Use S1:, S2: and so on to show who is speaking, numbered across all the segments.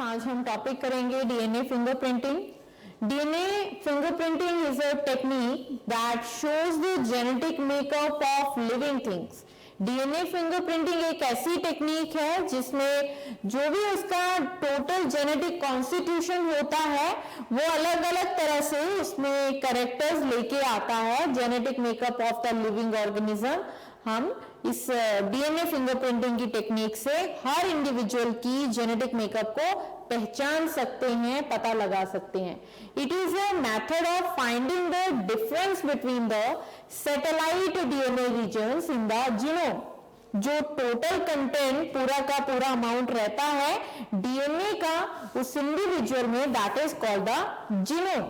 S1: आज हम टॉपिक करेंगे DNA fingerprinting. DNA fingerprinting is a technique that shows the genetic makeup of living things. DNA fingerprinting एक ऐसी technique है जिसमें जो भी उसका टोटल जेनेटिक कॉन्स्टिट्यूशन होता है वो अलग अलग तरह से उसमें कैरेक्टर्स लेके आता है, genetic makeup of the living organism. हम इस डीएनए फिंगरप्रिंटिंग की टेक्निक से हर इंडिविजुअल की जेनेटिक मेकअप को पहचान सकते हैं, पता लगा सकते हैं। It is a method of finding the difference between the satellite DNA regions in the genome. जो टोटल कंटेंट पूरा का पूरा अमाउंट रहता है डीएनए का उस इंडिविजुअल में, that is called the genome.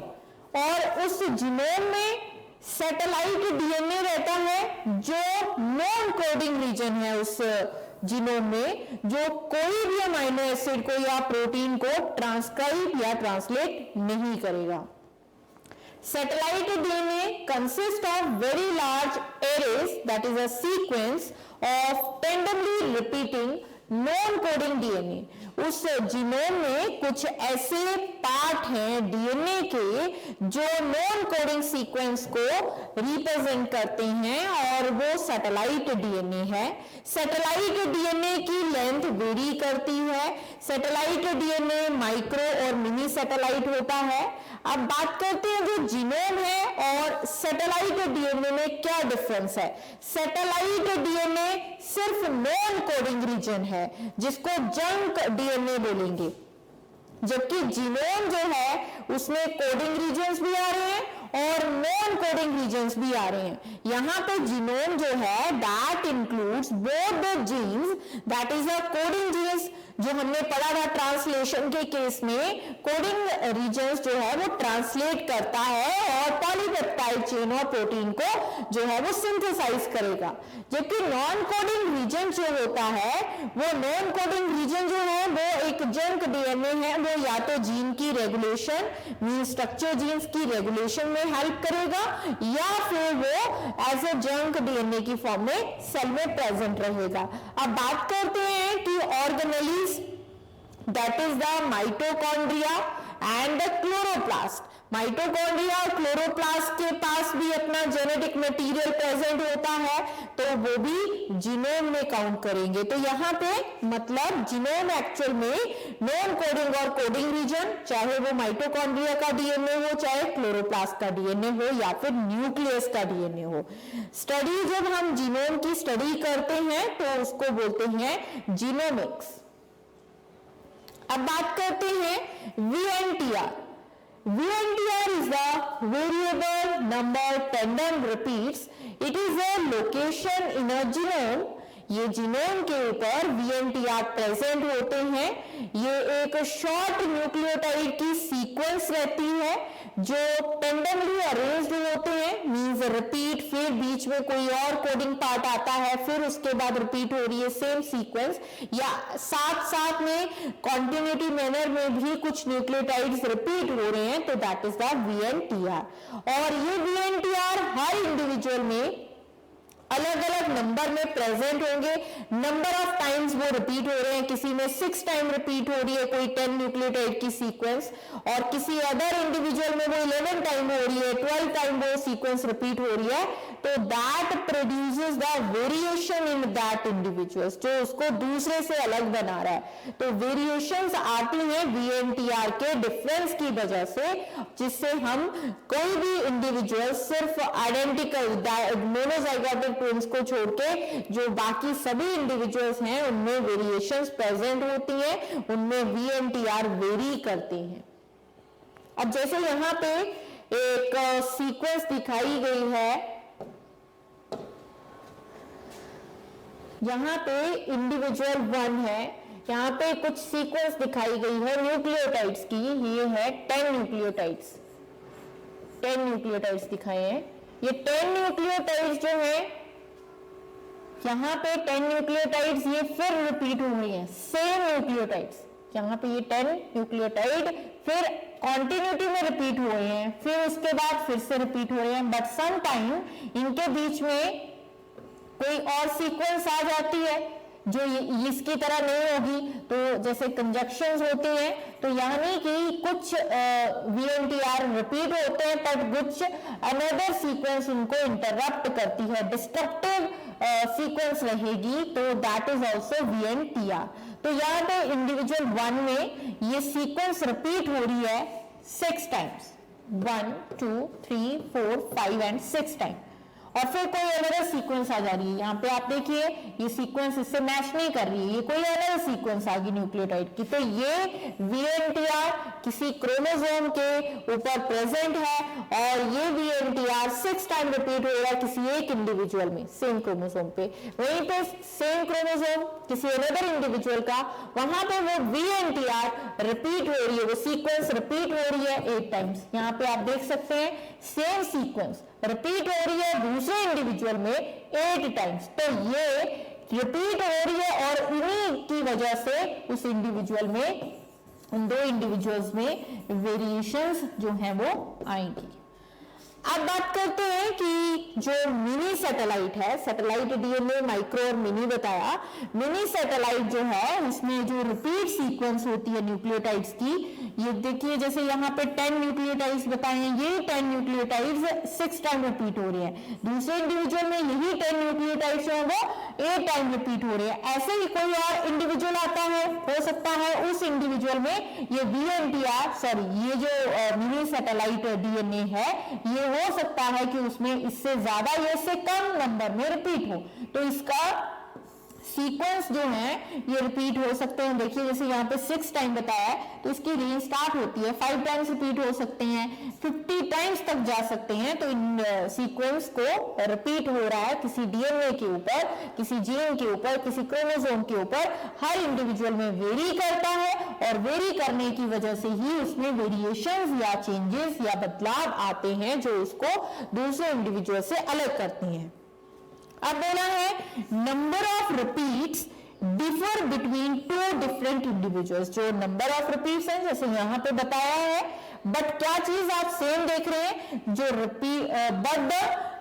S1: और उस जीनोम में सैटेलाइट डीएनए रहता है जो नॉन कोडिंग रीजन है उस जीनोम में, जो कोई भी अमाइनो एसिड को या प्रोटीन को ट्रांसक्राइब या ट्रांसलेट नहीं करेगा। Satellite DNA consists of very large arrays, that is a sequence of randomly repeating non-coding DNA। उस जीनोम में कुछ ऐसे पार्ट हैं डीएनए के जो नॉन कोडिंग सीक्वेंस को रिप्रेजेंट करते हैं और वो सैटेलाइट डीएनए है। सैटेलाइट डीएनए की लेंथ वेरी करती है। सैटेलाइट डीएनए माइक्रो और मिनी सैटेलाइट होता है। अब बात करते हैं जो जीनोम है और सैटेलाइट डीएनए में क्या डिफरेंस है। सैटेलाइट डीएनए सिर्फ नॉन कोडिंग रीजन है जिसको जंक डीएनए बोलेंगे, जबकि जीनोम जो है उसमें कोडिंग रीजन्स भी आ रहे हैं और नॉन कोडिंग रीजन्स भी आ रहे हैं। यहां पे जीनोम जो है that includes both the genes, that is a coding genes जो हमने पढ़ा था ट्रांसलेशन के केस में, कोडिंग रीजन्स जो है वो ट्रांसलेट करता है और पॉलीपेप्टाइड चेन और प्रोटीन को जो है वो सिंथेसाइज करेगा। जबकि नॉन कोडिंग रीजन जो होता है वो नॉन कोडिंग रीजन जो है वो एक जंक डीएनए है, वो या तो जीन की रेगुलेशन मीन स्ट्रक्चर जीन्स की रेगुलेशन में हेल्प करेगा या फिर वो एज ए जंक डीएनए की फॉर्म में सेल में प्रेजेंट रहेगा। अब बात करते हैं कि organelles, that is the mitochondria and the chloroplast। Mitochondria और क्लोरोप्लास्ट के पास भी अपना जेनेटिक मटेरियल प्रेजेंट होता है तो वो भी जीनोम में काउंट करेंगे। तो यहाँ पे मतलब जीनोम एक्चुअल में नॉन कोडिंग और कोडिंग रीजन, चाहे वो माइटोकॉन्ड्रिया का डीएनए हो, चाहे क्लोरोप्लास्ट का डीएनए हो या फिर न्यूक्लियस का डीएनए हो। स्टडी जब हम जीनोम की स्टडी करते हैं तो उसको बोलते हैं जीनोमिक्स। अब बात करते हैं VNTR। VNTR is the variable number tandem repeats. It is a location in a genome। ये जीनोम के ऊपर VNTR प्रेजेंट होते हैं। ये एक शॉर्ट न्यूक्लियोटाइड की सीक्वेंस रहती है जो टेंडमली अरेंज्ड होते हैं, मींस रिपीट, फिर बीच में कोई और कोडिंग पार्ट आता है, फिर उसके बाद रिपीट हो रही है सेम सीक्वेंस, या साथ साथ में कॉन्टिन्यूटी मैनर में भी कुछ न्यूक्लियोटाइड्स रिपीट हो रहे हैं, तो दैट इज द VNTR। और ये VNTR हर इंडिविजुअल में अलग अलग नंबर में प्रेजेंट होंगे। नंबर ऑफ टाइम्स वो रिपीट हो रहे हैं, किसी में 6 टाइम रिपीट हो रही है कोई 10 न्यूक्लियोटाइड की सीक्वेंस, और किसी अदर इंडिविजुअल में वो 11 टाइम हो रही है, 12 टाइम वो सीक्वेंस रिपीट हो रही है। तो that produces the variation in that individuals, जो उसको दूसरे से अलग बना रहा है। तो वेरिएशंस आती हैं VNTR के डिफरेंस की वजह से, जिससे हम कोई भी इंडिविजुअल सिर्फ आइडेंटिकल मोनोजाइगोटिक ट्विंस को छोड़ के जो बाकी सभी इंडिविजुअल्स हैं उनमें वेरिएशंस प्रेजेंट होती हैं, उनमें VNTR वेरी करते हैं। अब जैसे यहाँ पे एक सीक्वेंस दिखाई गई है, यहाँ पे इंडिविजुअल 1 है, यहाँ पे कुछ सीक्वेंस दिखाई गई है न्यूक्लियोटाइड्स की, ये है 10 न्यूक्लियोटाइड्स, 10 न्यूक्लियोटाइड्स दिखाए हैं। ये 10 न्यूक्लियोटाइड्स जो है यहाँ पे 10 न्यूक्लियोटाइड्स ये फिर रिपीट हो रही हैं, सेम न्यूक्लियोटाइड्स, यहाँ पे ये 10 न्यूक्लियोटाइड फिर कॉन्टिन्यूटी में रिपीट हुए हैं, फिर उसके बाद फिर से रिपीट हो रहे हैं, बट सम टाइम इनके बीच में कोई और सीक्वेंस आ जाती है जो इसकी तरह नहीं होगी, तो जैसे कंजक्शंस होते हैं, तो यानी कि कुछ VNTR रिपीट होते हैं पर कुछ अनदर सीक्वेंस उनको इंटरप्ट करती है, डिस्ट्रक्टिव सीक्वेंस रहेगी, तो दैट इज ऑल्सो VNTR। तो यहाँ पे इंडिविजुअल 1 में ये सीक्वेंस रिपीट हो रही है 6 टाइम्स, 1 2 3 4 5 एंड 6 टाइम, और फिर कोई अलग सीक्वेंस आ जा रही है। यहाँ पे आप देखिए ये सीक्वेंस इससे मैच नहीं कर रही है, ये कोई अलग सीक्वेंस आ गई न्यूक्लियोटाइड की, तो ये VNTR किसी क्रोमोसोम के ऊपर प्रेजेंट है, और ये VNTR 6 टाइम रिपीट हो रहा है किसी एक इंडिविजुअल में, सेम क्रोमोसोम पे। वहीं पे सेम क्रोमोसोम किसी अनदर इंडिविजुअल का, वहां पे वो VNTR रिपीट हो रही है, वो सीक्वेंस रिपीट हो रही है 8 टाइम्स। यहाँ पे आप देख सकते हैं सेम सीक्वेंस रिपीट हो रही है दूसरे इंडिविजुअल में 8 टाइम्स, तो ये रिपीट हो रही है और इन्हीं की वजह से उस इंडिविजुअल में, उन दो इंडिविजुअल्स में वेरिएशंस जो हैं वो आएंगी। अब बात करते हैं कि जो मिनी सैटेलाइट है, सैटेलाइट डीएनए माइक्रो और मिनी बताया, मिनी सैटेलाइट जो है उसमें जो रिपीट सीक्वेंस होती है न्यूक्लियोटाइड्स की, ये देखिए जैसे यहाँ पे 10 न्यूक्लियोटाइड्स बताए हैं, ये 10 न्यूक्लियोटाइड्स 6 टाइम रिपीट हो रहे हैं, दूसरे इंडिविजुअल में यही 10 न्यूक्लियोटाइड्स जो है वो 8 टाइम रिपीट हो रहे हैं। ऐसे ही कोई और इंडिविजुअल आता है, हो सकता है उस इंडिविजुअल में ये VNTR ये जो मिनी सैटेलाइट डीएनए है, ये हो सकता है कि उसमें इससे ज्यादा या इससे कम नंबर में रिपीट हो, तो इसका सीक्वेंस जो है ये रिपीट हो सकते हैं। देखिए जैसे यहाँ पे 6 टाइम बताया है, तो इसकी रेंज स्टार्ट होती है 5 टाइम्स रिपीट हो सकते हैं, 50 टाइम्स तक जा सकते हैं। तो इन सीक्वेंस को रिपीट हो रहा है किसी डीएनए के ऊपर, किसी जीन के ऊपर, किसी क्रोमोसोम के ऊपर, हर इंडिविजुअल में वेरी करता है, और वेरी करने की वजह से ही उसमें वेरिएशंस या चेंजेस या बदलाव आते हैं जो उसको दूसरे इंडिविजुअल से अलग करते हैं। अब बोला है number of repeats differ between 2 different individuals. जो नंबर ऑफ रिपीट्स है जैसे यहाँ पे बताया है, बट क्या चीज आप सेम देख रहे हैं, जो but the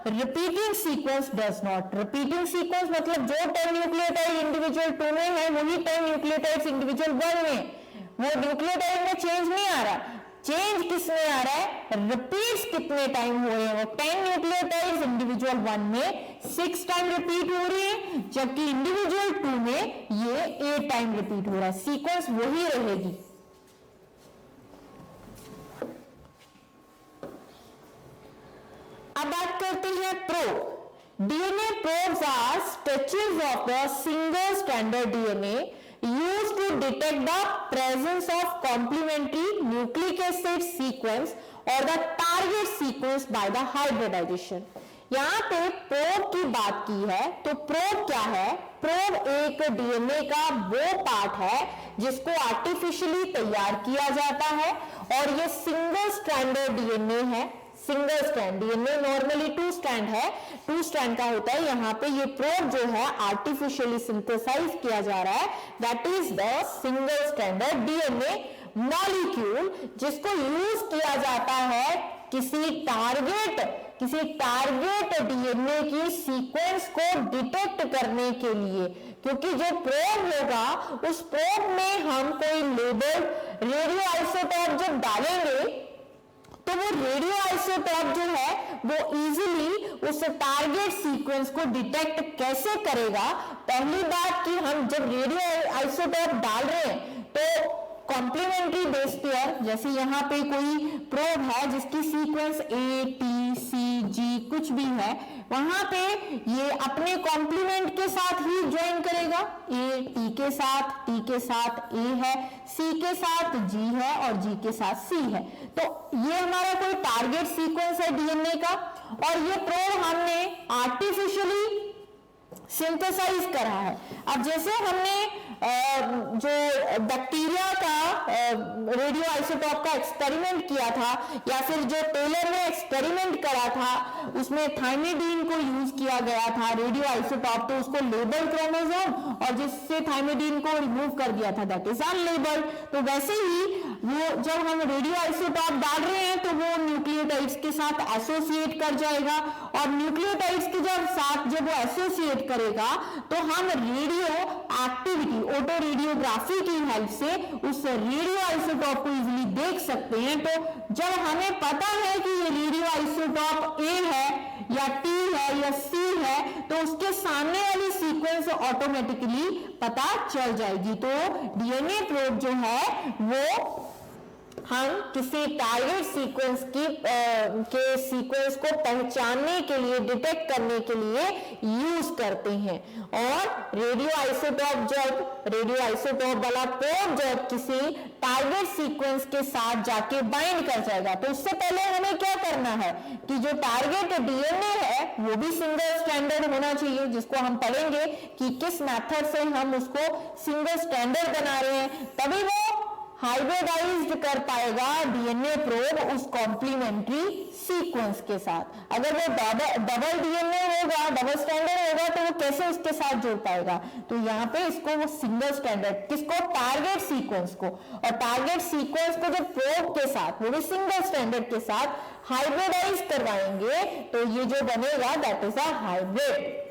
S1: repeating sequence does not. Repeating sequence मतलब जो 10 न्यूक्लियोटाइड इंडिविजुअल 2 में है वही 10 न्यूक्लियोटाइड्स इंडिविजुअल 1 में, वो न्यूक्लियोटाइड में चेंज नहीं आ रहा। चेंज किसमें आ रहा है, रिपीट्स कितने टाइम हो रहे हैं, वो 10 न्यूक्लियोटाइड्स इंडिविजुअल 1 में 6 टाइम रिपीट हो रही है, जबकि इंडिविजुअल 2 में ये 8 टाइम रिपीट हो रहा है। सीक्वेंस वही रहेगी। अब बात करते हैं probe. DNA probes are stretches of the single stranded DNA used to detect the presence of complementary nucleic acid sequence or the target sequence by the hybridization। यहाँ पे प्रोब की बात की है, तो प्रोब क्या है, प्रोब एक डीएनए का वो पार्ट है जिसको आर्टिफिशियली तैयार किया जाता है, और ये सिंगल स्ट्रैंडेड डीएनए है। Single strand DNA normally 2 strand है, 2 स्ट्रैंड का होता है। यहाँ पे ये प्रोब जो है आर्टिफिशियली सिंथेसाइज किया जा रहा है, that is the single stranded DNA molecule, जिसको यूज किया जाता है किसी टारगेट डीएनए की सीक्वेंस को डिटेक्ट करने के लिए। क्योंकि जो प्रोब होगा उस प्रोब में हम कोई लेबल रेडियो आइसोटोप जब डालेंगे, तो वो रेडियो आइसोटोप जो है वो इजीली उस टारगेट सीक्वेंस को डिटेक्ट कैसे करेगा। पहली बात कि हम जब रेडियो आइसोटोप डाल रहे हैं तो कॉम्प्लीमेंट्री बेस पेयर, जैसे यहाँ पे कोई प्रोब है जिसकी sequence A, T, C, G कुछ भी है, वहां पे ये अपने कॉम्प्लीमेंट के साथ ही ज्वाइन करेगा। A T के साथ, T के साथ A है, C के साथ G है और G के साथ C है। तो ये हमारा कोई टारगेट सीक्वेंस है डीएनए का, और ये प्रोब हमने आर्टिफिशियली सिंथेसाइज करा है। अब जैसे हमने जो बैक्टीरिया का रेडियो आइसोटोप का एक्सपेरिमेंट किया था, या फिर जो टेलर ने एक्सपेरिमेंट करा था उसमें थाइमिडीन को यूज किया गया था रेडियो आइसोटोप, तो उसको लेबल क्रोमोसोम, और जिससे थाइमिडीन को रिमूव कर दिया था दैट इज अनलेबल्ड। तो वैसे ही वो जब हम रेडियो आइसोटोप डाल रहे हैं तो वो न्यूक्लियोटाइड्स के साथ एसोसिएट कर जाएगा, और न्यूक्लियोटाइड्स के जब वो एसोसिएट डिटेक्ट करेगा तो हम रेडियो एक्टिविटी ऑटो रेडियोग्राफी की हेल्प से उस रेडियो आइसोटॉप को इजीली देख सकते हैं। तो जब हमें पता है कि ये रेडियो आइसोटॉप ए है या टी है या सी है तो उसके सामने वाली सीक्वेंस ऑटोमेटिकली पता चल जाएगी। तो डीएनए प्रोब जो है वो हम किसी टारगेट सीक्वेंस के सीक्वेंस को पहचानने के लिए, डिटेक्ट करने के लिए यूज करते हैं। और रेडियो आइसोटॉप वाला प्रोब जब किसी टारगेट सीक्वेंस के साथ जाके बाइंड कर जाएगा तो उससे पहले हमें क्या करना है कि जो टारगेट डीएनए है वो भी सिंगल स्ट्रैंडेड होना चाहिए, जिसको हम पढ़ेंगे कि किस मेथड से हम उसको सिंगल स्ट्रैंडेड बना रहे हैं, तभी वो हाइब्रिडाइज्ड कर पाएगा डीएनए प्रोब उस कॉम्प्लीमेंट्री सीक्वेंस के साथ। अगर वो डबल डीएनए होगा, डबल स्टैंडर्ड होगा तो वो कैसे उसके साथ जोड़ पाएगा। तो यहाँ पे इसको वो सिंगल स्टैंडर्ड, किसको, टारगेट सीक्वेंस को, और टारगेट सीक्वेंस को जो प्रोब के साथ, वो भी सिंगल स्टैंडर्ड के साथ हाइब्रिडाइज करवाएंगे तो ये जो बनेगा दैट इज अ हाइब्रिड।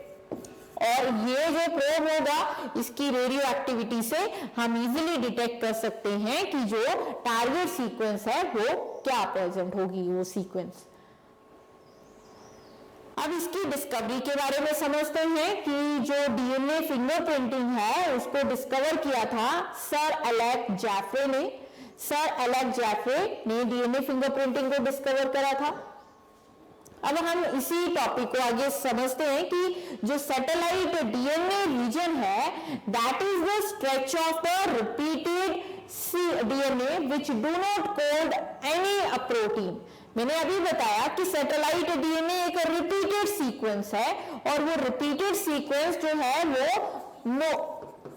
S1: और ये जो प्रोब होगा इसकी रेडियो एक्टिविटी से हम इजीली डिटेक्ट कर सकते हैं कि जो टारगेट सीक्वेंस है वो क्या प्रेजेंट होगी, वो सीक्वेंस। अब इसकी डिस्कवरी के बारे में समझते हैं कि जो डीएनए फिंगरप्रिंटिंग है उसको डिस्कवर किया था सर एलेक जैफ्रे ने। सर एलेक जैफ्रे ने डीएनए फिंगरप्रिंटिंग को डिस्कवर करा था। अब हम इसी टॉपिक को आगे समझते हैं कि जो सैटेलाइट डीएनए रीजन है that is the stretch of the repeated DNA which do not code any protein. मैंने अभी बताया कि सैटेलाइट डीएनए एक रिपीटेड सीक्वेंस है और वो रिपीटेड सीक्वेंस जो है वो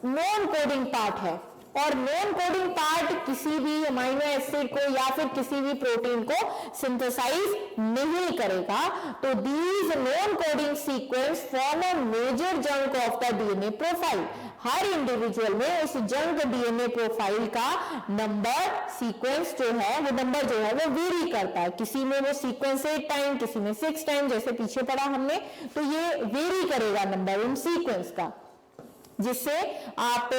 S1: नॉन कोडिंग पार्ट है, और नॉन कोडिंग पार्ट किसी भी अमीनो एसिड को या फिर किसी भी प्रोटीन को सिंथेसाइज नहीं करेगा। तो these non coding sequence form a major junk of the DNA profile. हर इंडिविजुअल में उस जंक डीएनए प्रोफाइल का नंबर सीक्वेंस जो है वो नंबर जो है वो वेरी करता है। किसी में वो सीक्वेंस 8 टाइम, किसी में 6 टाइम, जैसे पीछे पढ़ा हमने, तो ये वेरी करेगा नंबर उन सीक्वेंस का, जिससे आप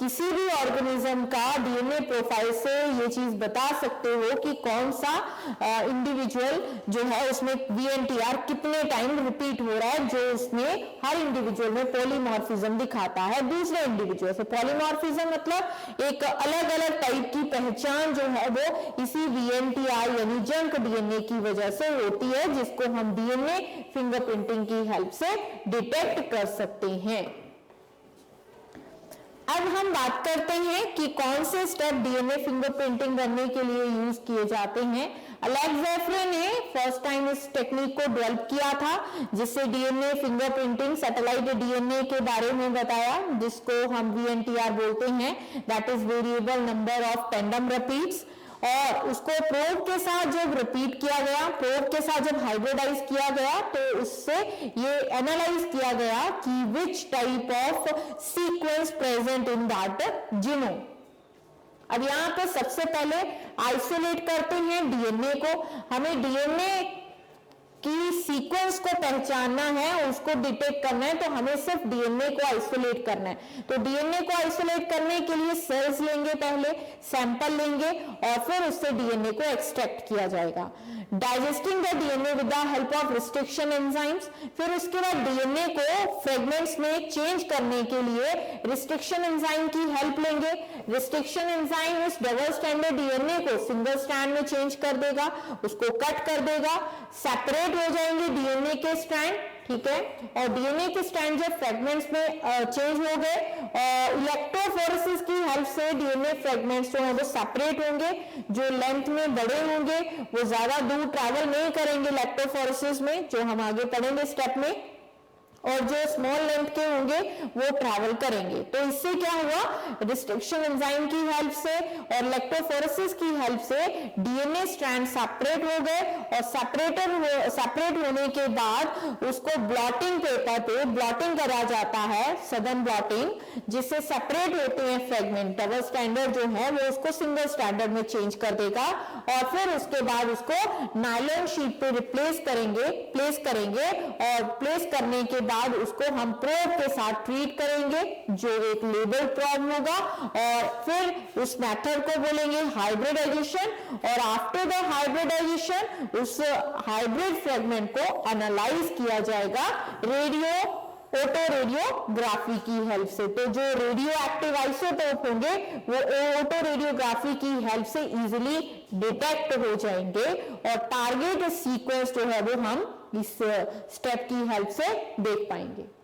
S1: किसी भी ऑर्गेनिज्म का डीएनए प्रोफाइल से ये चीज बता सकते हो कि कौन सा इंडिविजुअल जो है उसमें वीएनटीआर कितने टाइम रिपीट हो रहा है, जो उसमें हर इंडिविजुअल में पॉलीमॉर्फिज्म दिखाता है दूसरे इंडिविजुअल से। पॉलीमॉर्फिज्म मतलब एक अलग अलग टाइप की पहचान जो है वो इसी वीएनटीआर यानी जंक डीएनए की वजह से होती है, जिसको हम डीएनए फिंगरप्रिंटिंग की हेल्प से डिटेक्ट कर सकते हैं। अब हम बात करते हैं कि कौन से स्टेप डीएनए फिंगरप्रिंटिंग करने के लिए यूज किए जाते हैं। एलेक जैफ्रे ने फर्स्ट टाइम इस टेक्निक को डेवलप किया था, जिससे डीएनए फिंगरप्रिंटिंग सैटेलाइट डीएनए के बारे में बताया, जिसको हम वीएनटीआर बोलते हैं, that is variable number of tandem repeats. और उसको प्रोब के साथ जब रिपीट किया गया, प्रोब के साथ जब हाइब्रिडाइज किया गया तो उससे ये एनालाइज किया गया कि which type of sequence present in that genome. अब यहाँ पे सबसे पहले आइसोलेट करते हैं डीएनए को। हमें डीएनए की सीक्वेंस को पहचानना है, उसको डिटेक्ट करना है, तो हमें सिर्फ डीएनए को आइसोलेट करना है। तो डीएनए को आइसोलेट करने के लिए सेल्स लेंगे, पहले सैंपल लेंगे और फिर उससे डीएनए को एक्सट्रैक्ट किया जाएगा। Digesting the DNA with the help of restriction enzymes. फिर उसके बाद डीएनए को फ्रेगमेंट्स में चेंज करने के लिए रिस्ट्रिक्शन एंजाइम की हेल्प लेंगे। रिस्ट्रिक्शन एंजाइम इस डबल स्टैंडर्ड डीएनए को सिंगल स्ट्रैंड में चेंज कर देगा, उसको कट कर देगा, सेपरेट हो जाएंगे डीएनए के स्ट्रैंड, ठीक है। और डीएनए के स्ट्रैंड जब फ्रेगमेंट्स में चेंज हो गए, इलेक्ट्रोफोरेसिस की हेल्प से डीएनए फ्रेगमेंट्स जो है वो सेपरेट होंगे। जो लेंथ में बड़े होंगे वो ज्यादा दूर ट्रैवल नहीं करेंगे इलेक्ट्रोफोरेसिस में, जो हम आगे पढ़ेंगे स्टेप में, और जो स्मॉल लेंथ के होंगे वो ट्रैवल करेंगे। तो इससे क्या हुआ, रिस्ट्रिक्शन एंजाइम की हेल्प से और इलेक्ट्रोफोरेसिस की हेल्प से डीएनए स्ट्रैंड सेपरेट हो गए, और सेपरेट होने के बाद उसको ब्लॉटिंग पेपर पे ब्लॉटिंग करा जाता है, सदन ब्लॉटिंग, जिससे सेपरेट होते हैं फ्रेगमेंट। डबल स्टैंडर्ड जो है वो उसको सिंगल स्टैंडर्ड में चेंज कर देगा, और फिर उसके बाद उसको नायलॉन शीट पे प्लेस करेंगे, और प्लेस करने के बाद बाद उसको हम प्रोब के साथ ट्रीट करेंगे, जो एक लेबल प्रोब होगा, और फिर उस मेथड को बोलेंगे हाइब्रिडाइजेशन, और आफ्टर द हाइब्रिडाइजेशन उस हाइब्रिड फ्रेगमेंट को एनालाइज किया जाएगा ऑटो रेडियोग्राफी की हेल्प से। तो जो रेडियो एक्टिव आइसोटोप होंगे वो ऑटो रेडियोग्राफी की हेल्प से इजीली डिटेक्ट हो जाएंगे, और टारगेट सीक्वेंस जो है वो हम इस स्टेप की हेल्प से देख पाएंगे।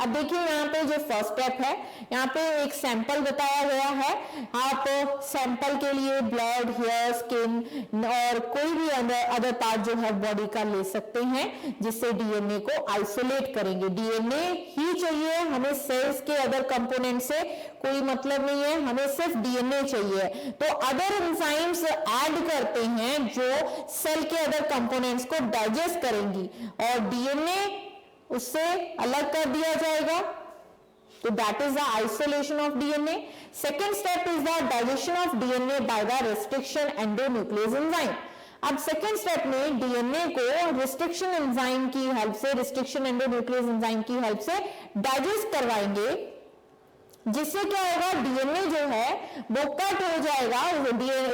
S1: अब देखिए यहाँ पे जो फर्स्ट स्टेप है, यहाँ पे एक सैंपल बताया गया है। आप सैंपल के लिए ब्लड, हेयर, स्किन और कोई भी अदर पार्ट जो है बॉडी का ले सकते हैं, जिससे डीएनए को आइसोलेट करेंगे। डीएनए ही चाहिए हमें, सेल्स के अदर कंपोनेंट से कोई मतलब नहीं है, हमें सिर्फ डीएनए चाहिए। तो अदर एंजाइम्स ऐड करते हैं जो सेल के अदर कंपोनेंट्स को डाइजेस्ट करेंगी, और डीएनए उससे अलग कर दिया जाएगा। तो that is the isolation of DNA. Second step is the digestion of DNA by the restriction endonuclease enzyme. अब सेकेंड स्टेप में डीएनए को रिस्ट्रिक्शन एंजाइम की हेल्प से, रिस्ट्रिक्शन एंडोन्यूक्लियस एंजाइम की हेल्प से डाइजेस्ट करवाएंगे, जिससे क्या होगा, डीएनए जो है वो कट हो जाएगा।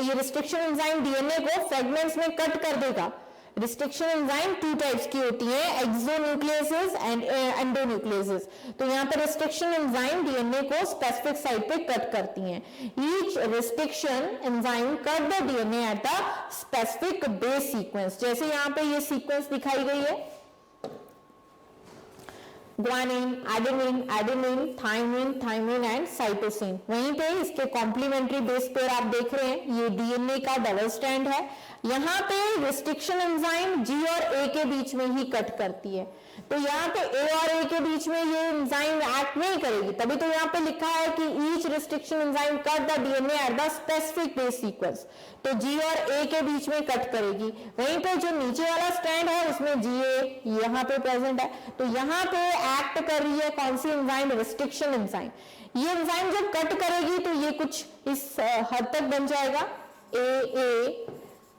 S1: ये रिस्ट्रिक्शन एंजाइम डीएनए को फ्रेगमेंट्स में कट कर देगा। रिस्ट्रिक्शन एंजाइम टू टाइप्स की होती है, एक्सोन्यूक्लियसेस एंड एंडोन्यूक्लियसेस। तो यहाँ पर रिस्ट्रिक्शन एंजाइम डीएनए को स्पेसिफिक साइट पे कट करती हैं। Each restriction enzyme cut the DNA at the specific base sequence. जैसे यहाँ पे ये सीक्वेंस दिखाई गई है, guanine, adenine, adenine, thymine, thymine and cytosine. वहीं पे इसके कॉम्प्लीमेंट्री बेस पेयर आप देख रहे हैं, ये डीएनए का डबल स्ट्रैंड है। यहाँ पे रिस्ट्रिक्शन एंजाइम जी और ए के बीच में ही कट करती है। तो यहाँ पे ए और ए के बीच में ये एंजाइम एक्ट नहीं करेगी, तभी तो यहाँ पे लिखा है कि each restriction enzyme cut the DNA at the specific base sequence. तो जी और ए के बीच में कट करेगी। वहीं पे जो नीचे वाला स्ट्रैंड है उसमें जी ए यहाँ पे प्रेजेंट है, तो यहाँ पे एक्ट कर रही है कौन सी एंजाइम, रिस्ट्रिक्शन एंजाइम। ये एंजाइम जब कट करेगी तो ये कुछ इस हद तक बन जाएगा, ए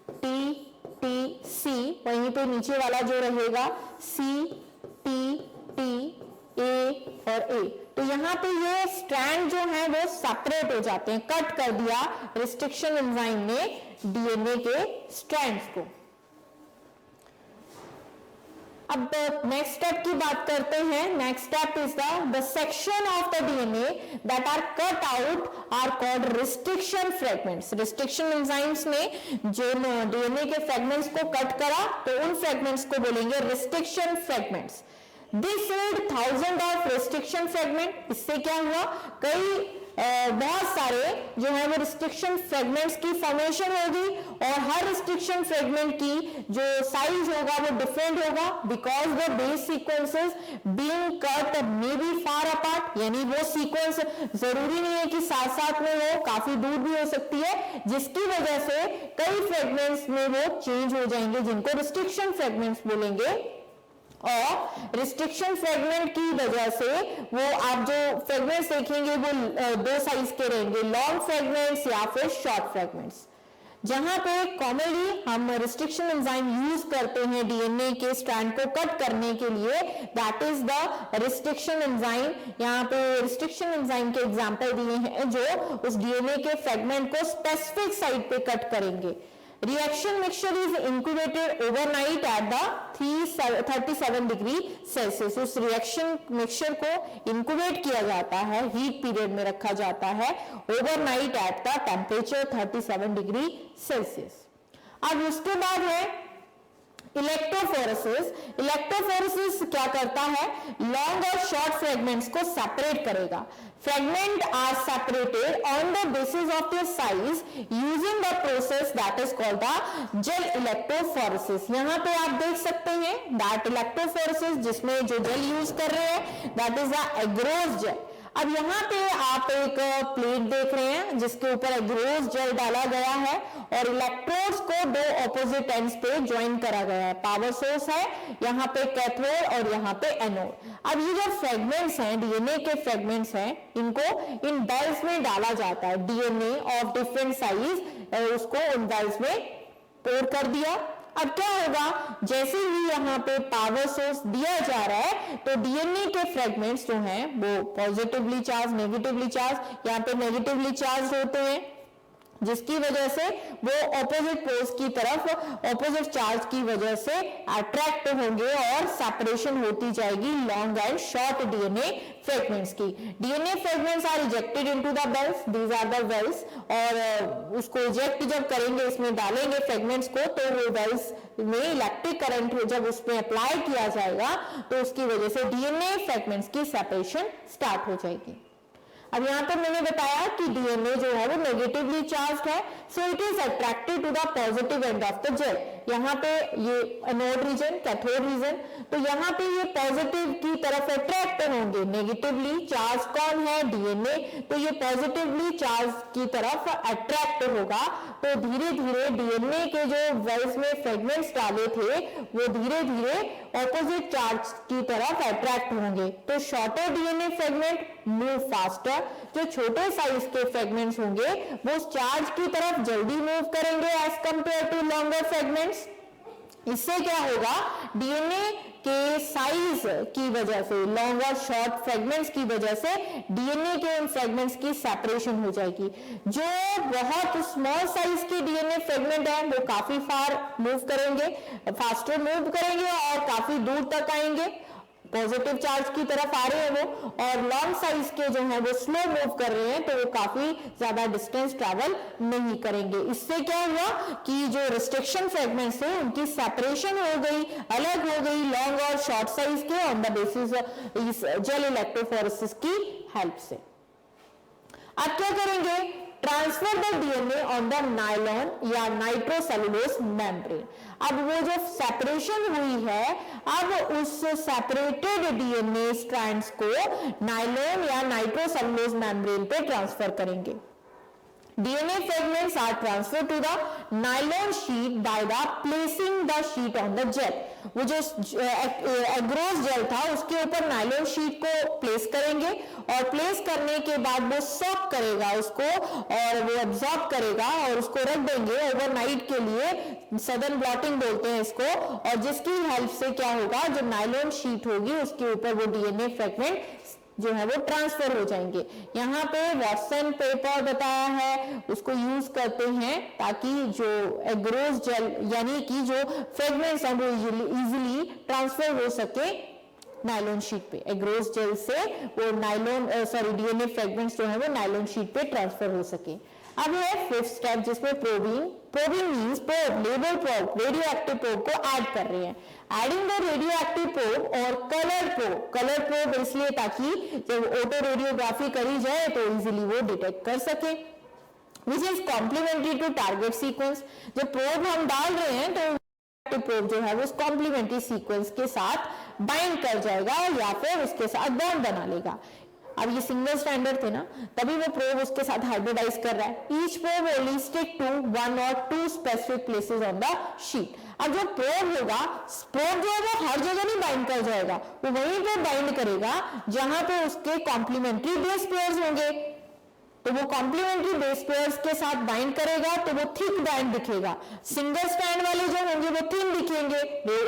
S1: टी टी सी, वहीं पे नीचे वाला जो रहेगा सी टी टी ए और ए। तो यहाँ पे ये स्ट्रैंड जो है वो सेपरेट हो जाते हैं, कट कर दिया रिस्ट्रिक्शन एंजाइम ने डीएनए के स्ट्रैंड्स को। अब नेक्स्ट स्टेप की बात करते हैं। Next step is the section of the DNA that are cut out are called restriction fragments. Restriction enzymes ने जो डीएनए के फ्रेगमेंट्स को कट करा तो उन फ्रेगमेंट्स को बोलेंगे restriction fragments. This field thousand of restriction fragment. इससे क्या हुआ, कई बहुत सारे जो है वो रिस्ट्रिक्शन फ्रेगमेंट्स की फॉर्मेशन होगी, और हर रिस्ट्रिक्शन फ्रेगमेंट की जो साइज होगा वो डिफरेंट होगा, because the base sequences being cut may be far apart. यानी वो सीक्वेंस जरूरी नहीं है कि साथ साथ में हो, काफी दूर भी हो सकती है, जिसकी वजह से कई फ्रेगमेंट्स में वो चेंज हो जाएंगे, जिनको रिस्ट्रिक्शन फ्रेगमेंट्स बोलेंगे। और रिस्ट्रिक्शन फ्रेगमेंट की वजह से वो आप जो फ्रेगमेंट्स देखेंगे वो दो साइज के रहेंगे, लॉन्ग फ्रेगमेंट्स या फिर शॉर्ट फ्रेगमेंट्स। जहां पे कॉमनली हम रिस्ट्रिक्शन एंजाइम यूज करते हैं डीएनए के स्ट्रैंड को कट करने के लिए, that is the restriction enzyme. यहाँ पे रिस्ट्रिक्शन एंजाइम के एग्जांपल दिए हैं जो उस डीएनए के फ्रेगमेंट को स्पेसिफिक साइट पे कट करेंगे। Reaction mixture is incubated overnight at the 37 degree Celsius. उस रिएक्शन मिक्सचर को इंक्यूबेट किया जाता है, हीट पीरियड में रखा जाता है overnight at the temperature 37 degree Celsius. अब उसके बाद है इलेक्ट्रोफोरेसिस। इलेक्ट्रोफोरेसिस क्या करता है, लॉन्ग और शॉर्ट फ्रेगमेंट्स को सेपरेट करेगा। Fragments are separated on the basis of their size using the process that is called the gel electrophoresis। यहाँ पे आप देख सकते हैं that electrophoresis जिसमें जो जेल यूज कर रहे हैं that is the agarose gel। अब यहाँ पे आप एक प्लेट देख रहे हैं जिसके ऊपर एग्रोस जेल डाला गया है और इलेक्ट्रोड्स को दो ऑपोजिट एंड्स पे ज्वाइन करा गया है। पावर सोर्स है यहाँ पे कैथोड और यहाँ पे एनोड। अब ये जो फ्रेगमेंट्स हैं डीएनए के फ्रेगमेंट्स हैं, इनको इन बेल्स में डाला जाता है। डीएनए ऑफ डिफरेंट साइज उसको उन बेल्स में पोर कर दिया। अब क्या होगा, जैसे ही यहाँ पे पावर सोर्स दिया जा रहा है तो डीएनए के फ्रेगमेंट्स जो हैं वो पॉजिटिवली चार्ज, नेगेटिवली चार्ज, यहाँ पे नेगेटिवली चार्ज होते हैं, जिसकी वजह से वो ऑपोजिट पोल्स की तरफ ऑपोजिट चार्ज की वजह से अट्रैक्ट होंगे और सेपरेशन होती जाएगी long and short DNA fragments की। DNA fragments are ejected into the wells, these are the wells, और उसको इजेक्ट जब करेंगे, इसमें डालेंगे फ्रेगमेंट्स को, तो वो वेल्स में इलेक्ट्रिक करंट जब उसमें अप्लाई किया जाएगा तो उसकी वजह से डीएनए फ्रेगमेंट्स की सेपरेशन स्टार्ट हो जाएगी। अब यहां पर मैंने बताया कि डीएनए जो है वो नेगेटिवली चार्ज्ड है, so it is attracted to the positive end of the gel. यहाँ पे ये एनोड रीजन, कैथोड रीजन, तो यहाँ पे ये पॉजिटिव की तरफ अट्रैक्ट होंगे। नेगेटिवली चार्ज कौन है, डीएनए, तो ये पॉजिटिवली चार्ज की तरफ अट्रैक्ट होगा। तो धीरे धीरे डीएनए के जो वेल्स में फ्रेगमेंट्स डाले थे वो धीरे धीरे ऑपोजिट चार्ज की तरफ अट्रैक्ट होंगे। तो shorter DNA fragment move faster, जो छोटे साइज के फ्रेगमेंट्स होंगे वो चार्ज की तरफ जल्दी मूव करेंगे as compare to longer fragments. इससे क्या होगा, डीएनए के साइज की वजह से, लॉन्ग और शॉर्ट फ्रेगमेंट्स की वजह से डीएनए के उन फ्रेगमेंट्स की सेपरेशन हो जाएगी। जो बहुत स्मॉल साइज के डीएनए फ्रेगमेंट है वो काफी फार मूव करेंगे, फास्टर मूव करेंगे और काफी दूर तक आएंगे, पॉजिटिव चार्ज की तरफ आ रहे हैं वो, और लॉन्ग साइज के जो है वो स्लो मूव कर रहे हैं तो वो काफी ज्यादा डिस्टेंस ट्रैवल नहीं करेंगे। इससे क्या हुआ कि जो रिस्ट्रिक्शन फ्रेगमेंट्स थे उनकी सेपरेशन हो गई, अलग हो गई लॉन्ग और शॉर्ट साइज के ऑन द बेसिस इस जेल इलेक्ट्रोफोरेसिस की हेल्प से। अब क्या करेंगे, transfer the DNA on the nylon या नाइट्रोसेलुलोज मेम्ब्रेन। अब वो जो सेपरेशन हुई है, अब उस सेपरेटेड डीएनए स्ट्रैंड्स को नायलॉन या नाइट्रोसेलुलोज मेम्ब्रेन पे ट्रांसफर करेंगे। DNA fragments are transferred to the nylon sheet by the placing the sheet on the gel। वो जो एग्रोस जेल था उसके ऊपर नायलॉन शीट को प्लेस करेंगे और प्लेस करने के बाद वो सॉक करेगा उसको और वो एब्जॉर्ब करेगा और उसको रख देंगे ओवरनाइट के लिए, सदन ब्लॉटिंग बोलते हैं इसको, और जिसकी हेल्प से क्या होगा, जो नायलॉन शीट होगी उसके ऊपर वो डीएनए फ्रेगमेंट जो है वो ट्रांसफर हो जाएंगे। यहाँ पे वॉटसन पेपर बताया है, उसको यूज करते हैं ताकि जो एग्रोस जेल यानी कि जो फ्रेगमेंट्स हैं वो इजीली ट्रांसफर हो सके नायलॉन शीट पे। एग्रोस जेल से वो डीएनए फ्रेगमेंट्स जो है वो नायलॉन शीट पे ट्रांसफर हो सके। अब है फिफ्थ स्टेप जिसमें probing means probe, label probe, radio active probe को ऐड कर रहे हैं। Adding the radio active probe और कलर प्रोब इसलिए ताकि जब ऑटो रेडियोग्राफी करी जाए तो इजीली वो डिटेक्ट कर सके, which is complementary to target sequence. जब प्रोब हम डाल रहे हैं तो प्रोब जो है वो उस कॉम्प्लीमेंट्री सीक्वेंस के साथ बाइंड कर जाएगा या फिर उसके साथ बॉन्ड बना लेगा। अब ये सिंगल स्टैंडर्ड थे ना, तभी वो प्रोब उसके साथ हाइब्रिडाइज कर रहा है। Each probe only stick to 1 or 2 specific places on the sheet. अब जो प्रोब होगा, प्रोब जो है वो हर जगह नहीं बाइंड कर जाएगा, वो वहीं पे बाइंड करेगा जहां पे उसके कॉम्प्लीमेंट्री बेस पेयर्स होंगे। तो वो कॉम्प्लीमेंट्री बेस पेयर्स के साथ बाइंड करेगा तो वो थिक बैंड दिखेगा। सिंगल स्टैंड वाले जो होंगे वो थिन दिखेंगे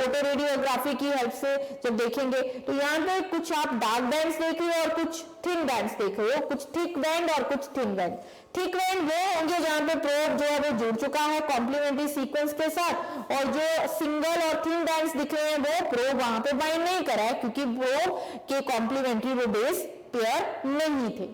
S1: ऑटो रेडियोग्राफी की हेल्प से जब देखेंगे। तो यहाँ पे कुछ आप डार्क बैंड्स देख रहे हो और कुछ थिन बैंड्स देख रहे हो, कुछ थिक बैंड और कुछ थिन बैंड। थिक बैंड वो होंगे जहां पे प्रोब जो है वो जुड़ चुका है कॉम्प्लीमेंट्री सीक्वेंस के साथ, और जो सिंगल और थिन बैंड्स दिख रहे हैं वो प्रोब वहां पे बाइंड नहीं करा है क्योंकि प्रोब के कॉम्प्लीमेंट्री वो बेस पेयर नहीं थे।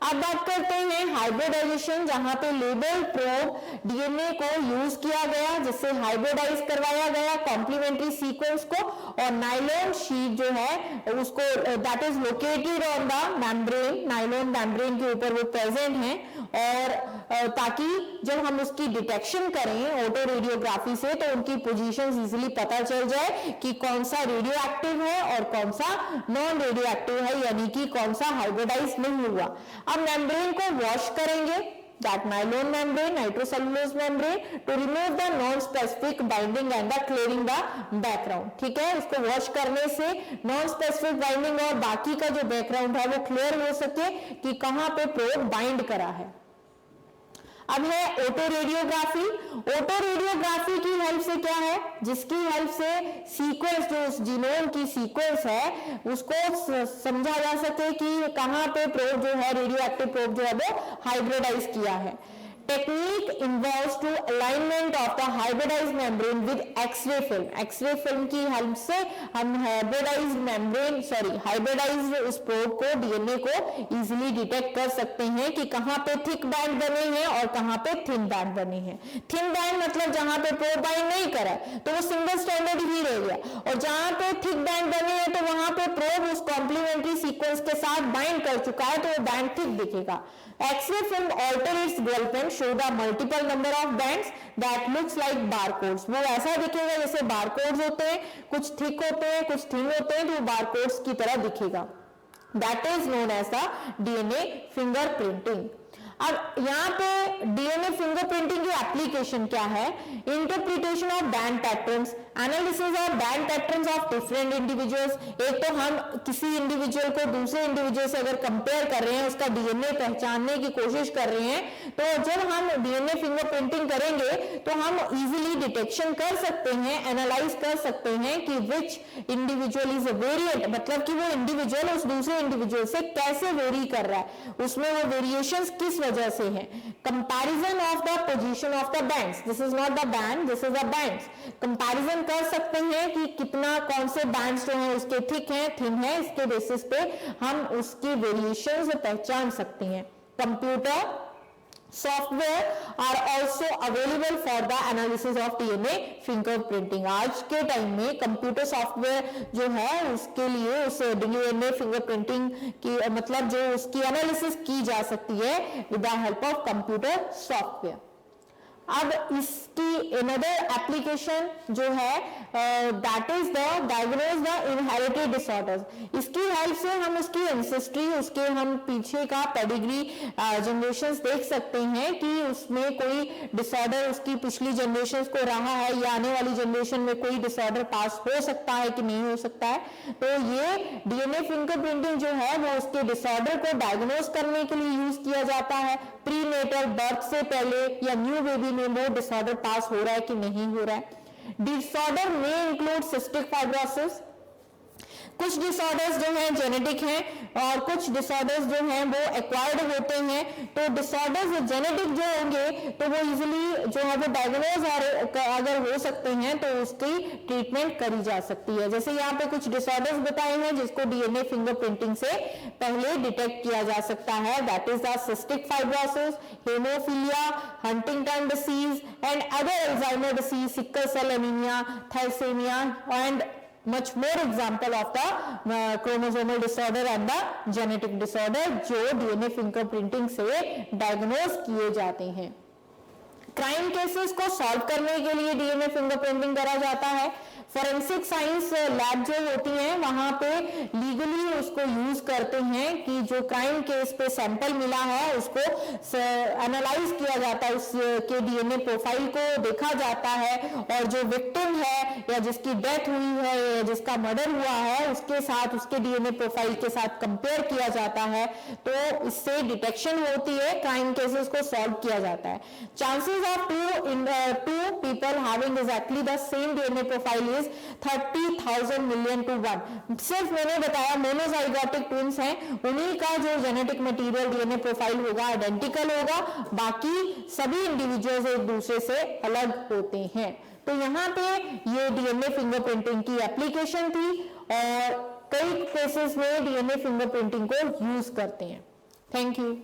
S1: अब बात करते हैं हाइब्रिडाइजेशन, जहां पे लेबल प्रोब डीएनए को यूज किया गया जिससे हाइब्रिडाइज करवाया गया कॉम्प्लीमेंट्री सीक्वेंस को, और नायलॉन शीट जो है उसको that is located on the membrane, nylon membrane के ऊपर वो प्रेजेंट है, और ताकि जब हम उसकी डिटेक्शन करें ऑटो रेडियोग्राफी से तो उनकी पोजीशंस इजीली पता चल जाए कि कौन सा रेडियो एक्टिव है और कौन सा नॉन रेडियो एक्टिव है, यानी कि कौन सा हाइब्रिडाइज नहीं हुआ। अब मेम्ब्रेन को वॉश करेंगे, that nylon membrane, nitrocellulose membrane, to remove the non-specific binding and the clearing the background। ठीक है, इसको वॉश करने से non-specific binding और बाकी का जो बैकग्राउंड है वो क्लियर हो सके कि कहां पे प्रोब बाइंड करा है। अब है ऑटो रेडियोग्राफी। ऑटो रेडियोग्राफी की हेल्प से क्या है, जिसकी हेल्प से सीक्वेंस, जो उस जीनोम की सीक्वेंस है उसको समझा जा सके कि कहां पे प्रोब जो है, रेडियो एक्टिव प्रोब जो है वो हाइब्रिडाइज किया है। Technique involves to alignment of the hybridized membrane with X ray film. X ray film की हेल्प से हम हाइब्रिडाइज्ड उस प्रोब को, डीएनए को इजीली डिटेक्ट कर सकते हैं कि कहां पे थिक बैंड बने हैं और कहां पे थिन बैंड बने हैं। थिन बैंड मतलब जहां पे प्रोब बाइंड नहीं करा तो वो सिंगल स्ट्रैंडेड ही रह गया, और जहां पे थिक बैंड बने हैं तो वहां पे प्रोब उस कॉम्प्लीमेंट्री सीक्वेंस के साथ बाइंड कर चुका है, तो वो बैंड थिक दिखेगा। X-ray film alter its development, show the multiple number of bands that looks like barcodes। वो ऐसा दिखेगा जैसे बारकोड्स होते हैं, कुछ थिक होते हैं कुछ थिन होते हैं, तो वो बारकोड्स की तरह दिखेगा। That is known as the DNA fingerprinting। अब यहाँ पे डीएनए फिंगरप्रिंटिंग की एप्लीकेशन क्या है, interpretation of band patterns, analysis of band patterns of different individuals. एक तो हम किसी इंडिविजुअल को दूसरे इंडिविजुअल से अगर कंपेयर कर रहे हैं, उसका डीएनए पहचानने की कोशिश कर रहे हैं, तो जब हम डीएनए फिंगरप्रिंटिंग करेंगे तो हम इजीली डिटेक्शन कर सकते हैं, एनालाइज कर सकते हैं कि विच इंडिविजुअल इज अ वेरिएंट, मतलब कि वो इंडिविजुअल उस दूसरे इंडिविजुअल से कैसे वेरी कर रहा है, उसमें वो वेरिएशंस किस वजह से है। Comparison of the position of the bands, this is not the band, this is the bands. Comparison कर सकते हैं कि कितना, कौन से बैंड्स जो हैं उसके थिक हैं थिन है, इसके बेसिस पे हम उसकी वेरिएशंस पहचान सकते हैं। Computer software are also available for the analysis of DNA fingerprinting. आज के टाइम में कंप्यूटर सॉफ्टवेयर जो है उसके लिए, उस डीएनए फिंगरप्रिंटिंग की मतलब जो उसकी एनालिसिस की जा सकती है with the help of computer software. अब इसकी अनदर एप्लीकेशन जो है that is the diagnose the inherited disorders. इसकी हेल्प से हम उसकी एंसेस्ट्री, उसके हम पीछे का पेडिग्री जनरेशंस देख सकते हैं कि उसमें कोई डिसऑर्डर उसकी पिछली जनरेशंस को रहा है या आने वाली जनरेशन में कोई डिसऑर्डर पास हो सकता है कि नहीं हो सकता है। तो ये डीएनए फिंगरप्रिंटिंग जो है वो उसके डिसऑर्डर को डायग्नोज करने के लिए यूज किया जाता है। प्रीनेटल बर्थ से पहले या न्यू बेबी में वो डिसऑर्डर पास हो रहा है कि नहीं हो रहा है। डिसऑर्डर में इंक्लूड सिस्टिक फाइब्रोसिस। कुछ डिसऑर्डर्स जो हैं जेनेटिक हैं और कुछ डिसऑर्डर्स जो हैं वो एक्वायर्ड होते हैं। तो डिसऑर्डर्स जेनेटिक जो होंगे तो वो इजीली जो है वो डायग्नोज अगर हो सकते हैं तो उसकी ट्रीटमेंट करी जा सकती है। जैसे यहाँ पे कुछ डिसऑर्डर्स बताए हैं जिसको डीएनए फिंगरप्रिंटिंग से पहले डिटेक्ट किया जा सकता है, that is the cystic fibrosis, haemophilia, Huntington disease and other Alzheimer disease, sickle cell anaemia, thalassaemia and much more example of the chromosomal disorder and the genetic disorder जो DNA fingerprinting से diagnose किए जाते हैं। Crime cases को solve करने के लिए DNA fingerprinting करा जाता है। फॉरेंसिक साइंस लैब जो होती है वहां पे लीगली उसको यूज करते हैं कि जो क्राइम केस पे सैंपल मिला है उसको एनालाइज किया जाता है, उसके डीएनए प्रोफाइल को देखा जाता है और जो विक्टिम है या जिसकी डेथ हुई है या जिसका मर्डर हुआ है उसके साथ, उसके डीएनए प्रोफाइल के साथ कंपेयर किया जाता है। तो इससे डिटेक्शन होती है, क्राइम केसेस को सॉल्व किया जाता है। Chances of two people having exactly the same DNA profile is 30,000 million to 1। सिर्फ मैंने बताया मोनोजाइगोटिक ट्विंस हैं, उन्हीं का जो जेनेटिक मटेरियल डीएनए प्रोफाइल होगा आइडेंटिकल होगा, बाकी सभी इंडिविजुअल्स एक दूसरे से अलग होते हैं। तो यहाँ पे ये डीएनए फिंगरप्रिंटिंग की एप्लीकेशन थी और कई केसेस में डीएनए फिंगरप्रिंटिंग को यूज करते हैं। Thank you.